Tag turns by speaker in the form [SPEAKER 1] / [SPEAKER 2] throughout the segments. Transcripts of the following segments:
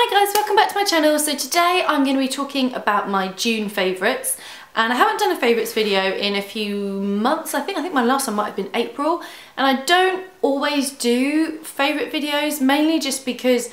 [SPEAKER 1] Hi guys, welcome back to my channel. So today I'm going to be talking about my June favourites, and I haven't done a favourites video in a few months. I think my last one might have been April, and I don't always do favourite videos, mainly just because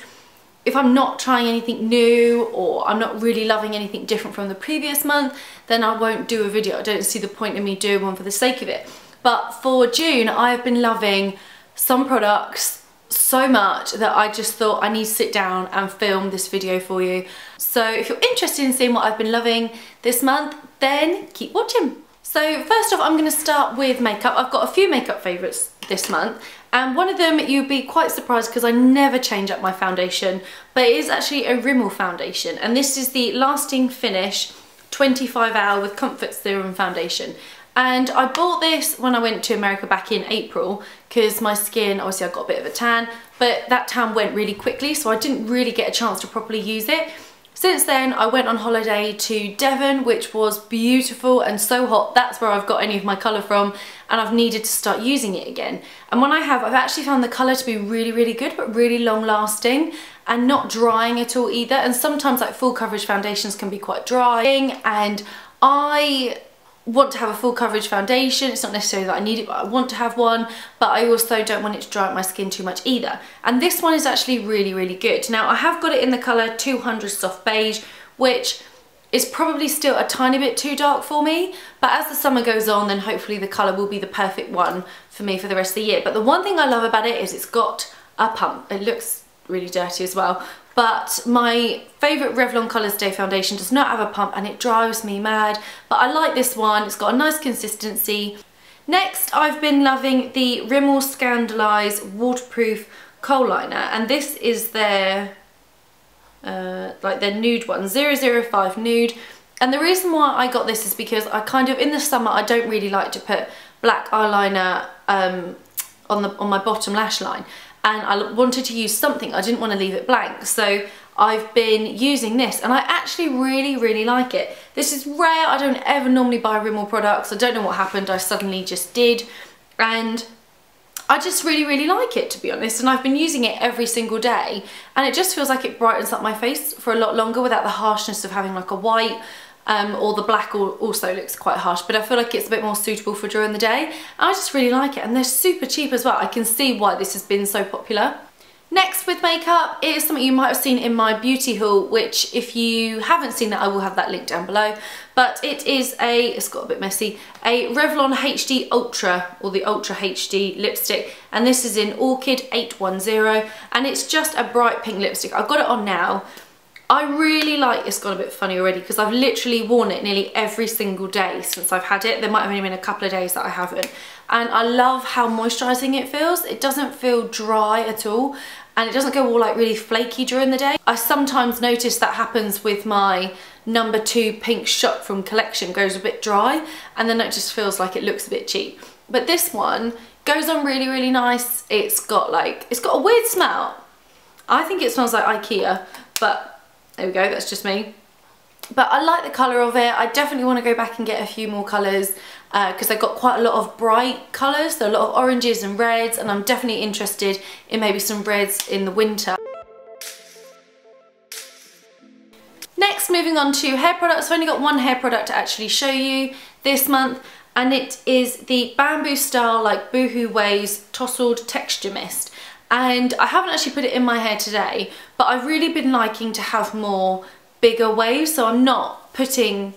[SPEAKER 1] if I'm not trying anything new or I'm not really loving anything different from the previous month, then I won't do a video. I don't see the point in me doing one for the sake of it. But for June, I have been loving some products so much that I just thought I need to sit down and film this video for you. So if you're interested in seeing what I've been loving this month, then keep watching. So first off, I'm going to start with makeup. I've got a few makeup favourites this month, and one of them you'll be quite surprised because I never change up my foundation, but it is actually a Rimmel foundation, and this is the Lasting Finish 25 Hour with Comfort Serum Foundation. And I bought this when I went to America back in April because my skin, obviously I got a bit of a tan, but that tan went really quickly, so I didn't really get a chance to properly use it. Since then, I went on holiday to Devon, which was beautiful and so hot. That's where I've got any of my colour from, and I've needed to start using it again. And when I have, I've actually found the colour to be really, really good, but really long lasting and not drying at all either. And sometimes like full coverage foundations can be quite drying, and I want to have a full coverage foundation. It's not necessarily that I need it, but I want to have one, but I also don't want it to dry out my skin too much either. And this one is actually really, really good. Now I have got it in the colour 200 Soft Beige, which is probably still a tiny bit too dark for me, but as the summer goes on, then hopefully the colour will be the perfect one for me for the rest of the year. But the one thing I love about it is it's got a pump. It looks really dirty as well, but my favourite Revlon Colours Day foundation does not have a pump and it drives me mad, but I like this one. It's got a nice consistency. Next, I've been loving the Rimmel Scandalise Waterproof Kohl Liner, and this is their like their nude one, 005 Nude. And the reason why I got this is because I kind of, in the summer, I don't really like to put black eyeliner on my bottom lash line, and I wanted to use something. I didn't want to leave it blank, so I've been using this, and I actually really, really like it. This is rare. I don't ever normally buy Rimmel products. I don't know what happened. I suddenly just did, and I just really, really like it, to be honest. And I've been using it every single day, and it just feels like it brightens up my face for a lot longer without the harshness of having like a white, or the black also looks quite harsh, but I feel like it's a bit more suitable for during the day. I just really like it, and they're super cheap as well. I can see why this has been so popular. Next with makeup, it is something you might have seen in my beauty haul, which if you haven't seen that, I will have that link down below. But it is it's got a bit messy, a Revlon HD Ultra, or the Ultra HD lipstick, and this is in Orchid 810, and it's just a bright pink lipstick. I've got it on now. I really like, it's got a bit funny already because I've literally worn it nearly every single day since I've had it. There might have only been a couple of days that I haven't. And I love how moisturising it feels. It doesn't feel dry at all, and it doesn't go all like really flaky during the day. I sometimes notice that happens with my number 2 pink shot from Collection, goes a bit dry, and then it just feels like it looks a bit cheap. But this one goes on really, really nice. It's got a weird smell. I think it smells like IKEA, but there we go, that's just me. But I like the colour of it. I definitely want to go back and get a few more colours because they've got quite a lot of bright colours. There are a lot of oranges and reds, and I'm definitely interested in maybe some reds in the winter. Next, moving on to hair products. I've only got one hair product to actually show you this month, and it is the Bamboo Style like Boohoo Waves Tousled Texture Mist. And I haven't actually put it in my hair today, but I've really been liking to have more bigger waves, so I'm putting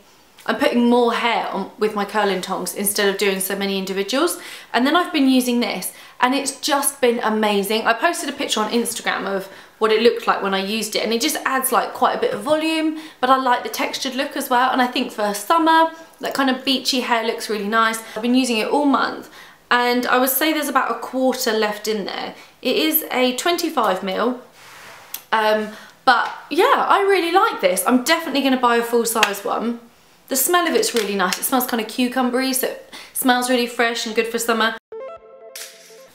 [SPEAKER 1] more hair on with my curling tongs instead of doing so many individuals. And then I've been using this, and it's just been amazing. I posted a picture on Instagram of what it looked like when I used it, and it just adds like quite a bit of volume, but I like the textured look as well. And I think for summer, that kind of beachy hair looks really nice. I've been using it all month, and I would say there's about a quarter left in there. It is a 25ml, but yeah, I really like this. I'm definitely going to buy a full size one. The smell of it's really nice. It smells kind of cucumbery, so it smells really fresh and good for summer.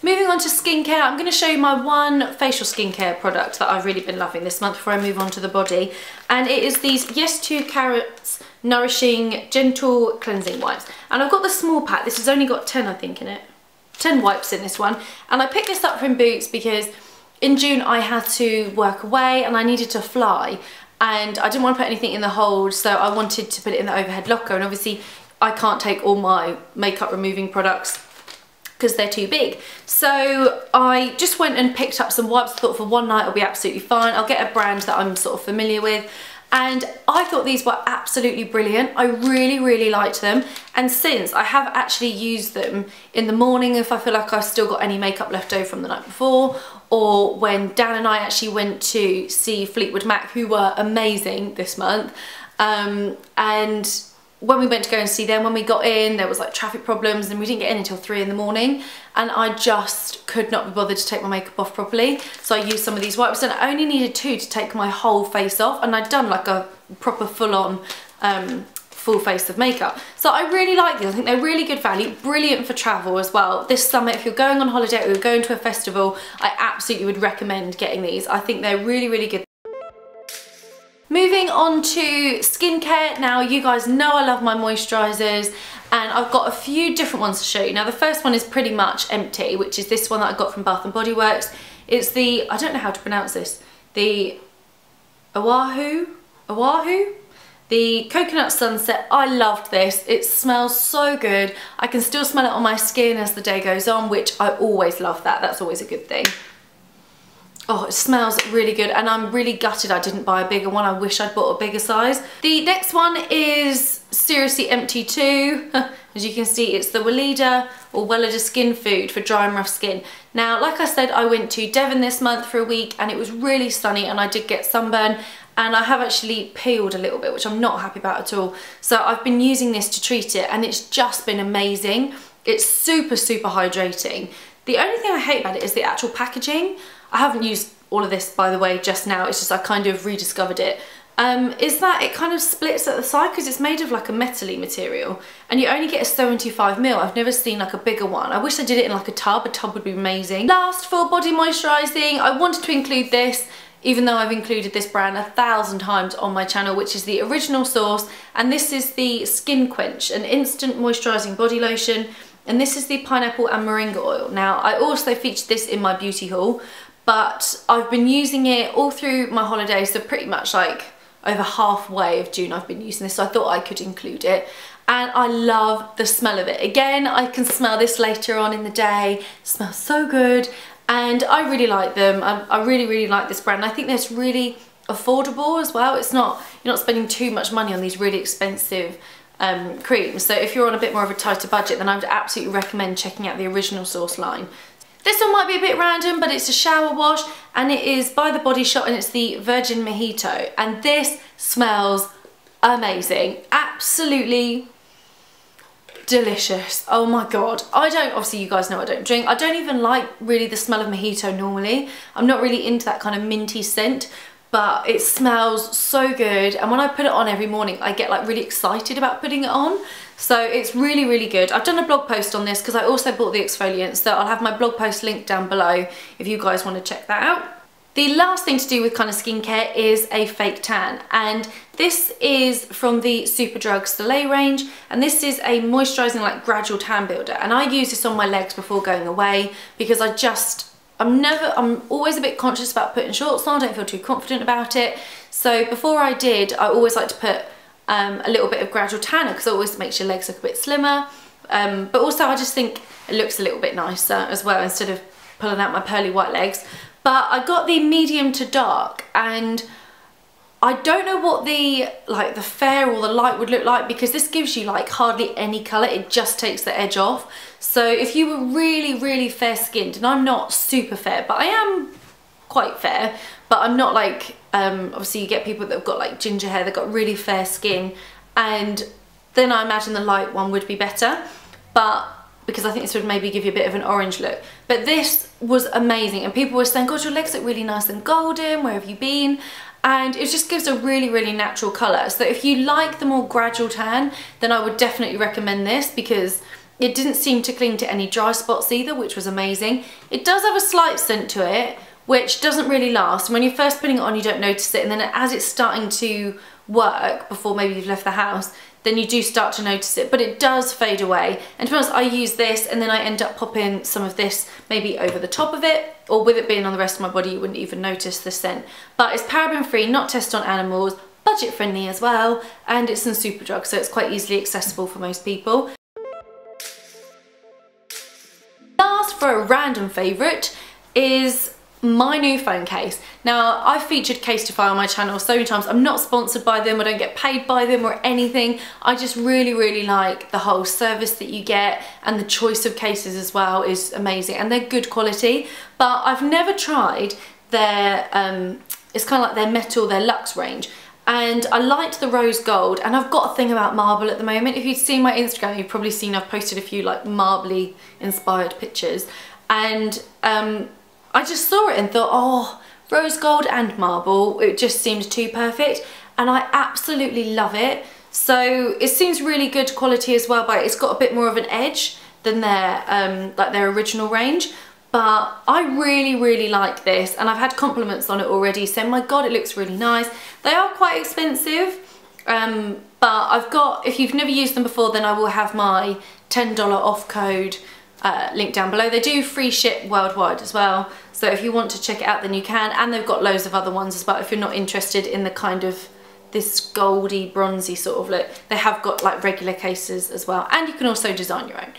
[SPEAKER 1] Moving on to skincare, I'm going to show you my one facial skincare product that I've really been loving this month before I move on to the body. And it is these Yes 2 Carrots Nourishing Gentle Cleansing Wipes. And I've got the small pack. This has only got 10, I think, in it. 10 wipes in this one, and I picked this up from Boots because in June I had to work away and I needed to fly, and I didn't want to put anything in the hold, so I wanted to put it in the overhead locker, and obviously I can't take all my makeup removing products because they're too big. So I just went and picked up some wipes. I thought for one night it'll be absolutely fine. I'll get a brand that I'm sort of familiar with. And I thought these were absolutely brilliant. I really, really liked them. And since, I have actually used them in the morning if I feel like I've still got any makeup left over from the night before, or when Dan and I actually went to see Fleetwood Mac, who were amazing this month. And when we went to go and see them, when we got in, there was like traffic problems and we didn't get in until 3 in the morning, and I just could not be bothered to take my makeup off properly. So I used some of these wipes, and I only needed 2 to take my whole face off, and I'd done like a proper full-on full face of makeup. So I really like these. I think they're really good value, brilliant for travel as well. This summer, if you're going on holiday or you're going to a festival, I absolutely would recommend getting these. I think they're really, really good. Moving on to skincare. Now, you guys know I love my moisturizers, and I've got a few different ones to show you. Now, the first one is pretty much empty, which is this one that I got from Bath & Body Works. It's the, I don't know how to pronounce this, the Oahu? The Coconut Sunset. I loved this. It smells so good. I can still smell it on my skin as the day goes on, which I always love that. That's always a good thing. Oh, it smells really good, and I'm really gutted I didn't buy a bigger one. I wish I'd bought a bigger size. The next one is seriously empty too. As you can see, it's the Weleda or Weleda Skin Food for dry and rough skin. Now, like I said, I went to Devon this month for a week, and it was really sunny, and I did get sunburn, and I have actually peeled a little bit, which I'm not happy about at all. So I've been using this to treat it, and it's just been amazing. It's super, super hydrating. The only thing I hate about it is the actual packaging. I haven't used all of this, by the way, just now. It's just I kind of rediscovered it. Is that it kind of splits at the side because it's made of like a metal-y material, and you only get a 75ml. I've never seen like a bigger one. I wish I did it in like a tub. A tub would be amazing. Last, for body moisturising, I wanted to include this, even though I've included this brand 1,000 times on my channel, which is the Original Source, and this is the Skin Quench, an instant moisturising body lotion, and this is the pineapple and moringa oil. Now, I also featured this in my beauty haul, but I've been using it all through my holidays, so pretty much like over halfway of June I've been using this, so I thought I could include it. And I love the smell of it. Again, I can smell this later on in the day. It smells so good, and I really like them. I really, really like this brand. I think it's really affordable as well. It's not, you're not spending too much money on these really expensive creams. So if you're on a bit more of a tighter budget, then I would absolutely recommend checking out the Original Source line. This one might be a bit random, but it's a shower wash, and it is by The Body Shop, and it's the Virgin Mojito, and this smells amazing. Absolutely delicious. Oh my god. I don't, obviously you guys know I don't drink. I don't even like really the smell of mojito normally. I'm not really into that kind of minty scent, but it smells so good, and when I put it on every morning I get like really excited about putting it on. So it's really, really good. I've done a blog post on this because I also bought the exfoliant, so I'll have my blog post linked down below if you guys want to check that out. The last thing to do with kind of skincare is a fake tan, and this is from the Superdrug Soleil range, and this is a moisturising like gradual tan builder, and I use this on my legs before going away because I'm always a bit conscious about putting shorts on. I don't feel too confident about it. So before I always like to put a little bit of gradual tanner because it always makes your legs look a bit slimmer. But also I just think it looks a little bit nicer as well instead of pulling out my pearly white legs. But I got the medium to dark, and I don't know what the fair or the light would look like because this gives you like hardly any colour. It just takes the edge off. So if you were really, really fair skinned, and I'm not super fair, but I am quite fair, but I'm not like, obviously you get people that have got like ginger hair, they've got really fair skin, and then I imagine the light one would be better, but because I think this would maybe give you a bit of an orange look. But this was amazing, and people were saying, God, your legs look really nice and golden, where have you been? And it just gives a really, really natural colour. So if you like the more gradual tan, then I would definitely recommend this because it didn't seem to cling to any dry spots either, which was amazing. It does have a slight scent to it, which doesn't really last. When you're first putting it on, you don't notice it, and then as it's starting to work before maybe you've left the house, then you do start to notice it, but it does fade away. And to be honest, I use this and then I end up popping some of this maybe over the top of it, or with it being on the rest of my body, you wouldn't even notice the scent. But it's paraben free, not tested on animals, budget friendly as well, and it's in Superdrug, so it's quite easily accessible for most people. Last, for a random favourite, is my new phone case. Now, I've featured Casetify on my channel so many times. I'm not sponsored by them, I don't get paid by them or anything. I just really like the whole service that you get, and the choice of cases as well is amazing, and they're good quality. But I've never tried their, it's kind of like their metal, their luxe range. And I liked the rose gold, and I've got a thing about marble at the moment. If you've seen my Instagram, you've probably seen I've posted a few like marbly inspired pictures. And I just saw it and thought, oh, rose gold and marble, it just seemed too perfect, and I absolutely love it. So it seems really good quality as well, but it's got a bit more of an edge than their like their original range. But I really like this, and I've had compliments on it already, saying, my god, it looks really nice. They are quite expensive, but I've got, if you've never used them before, then I will have my $10 off code link down below. They do free ship worldwide as well, so if you want to check it out then you can, and they've got loads of other ones as well if you're not interested in the kind of this goldy bronzy sort of look. They have got like regular cases as well, and you can also design your own.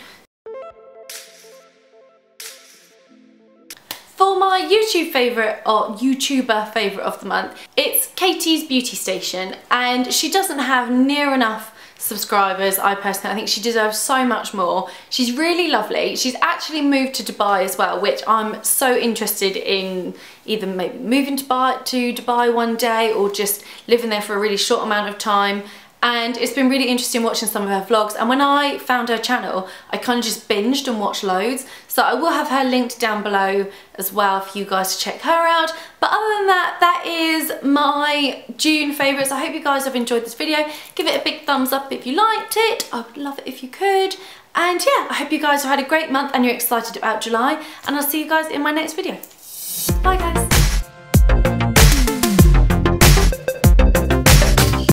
[SPEAKER 1] For my YouTube favourite, or YouTuber favourite of the month, it's Katie's Beauty Station, and she doesn't have near enough subscribers. I personally think she deserves so much more. She's really lovely. She's actually moved to Dubai as well, which I'm so interested in, either maybe moving to Dubai one day, or just living there for a really short amount of time. And it's been really interesting watching some of her vlogs, and when I found her channel I kind of just binged and watched loads, so I will have her linked down below as well for you guys to check her out. But other than that, that is my June favourites. I hope you guys have enjoyed this video. Give it a big thumbs up if you liked it. I would love it if you could. And yeah, I hope you guys have had a great month and you're excited about July, and I'll see you guys in my next video. Bye guys.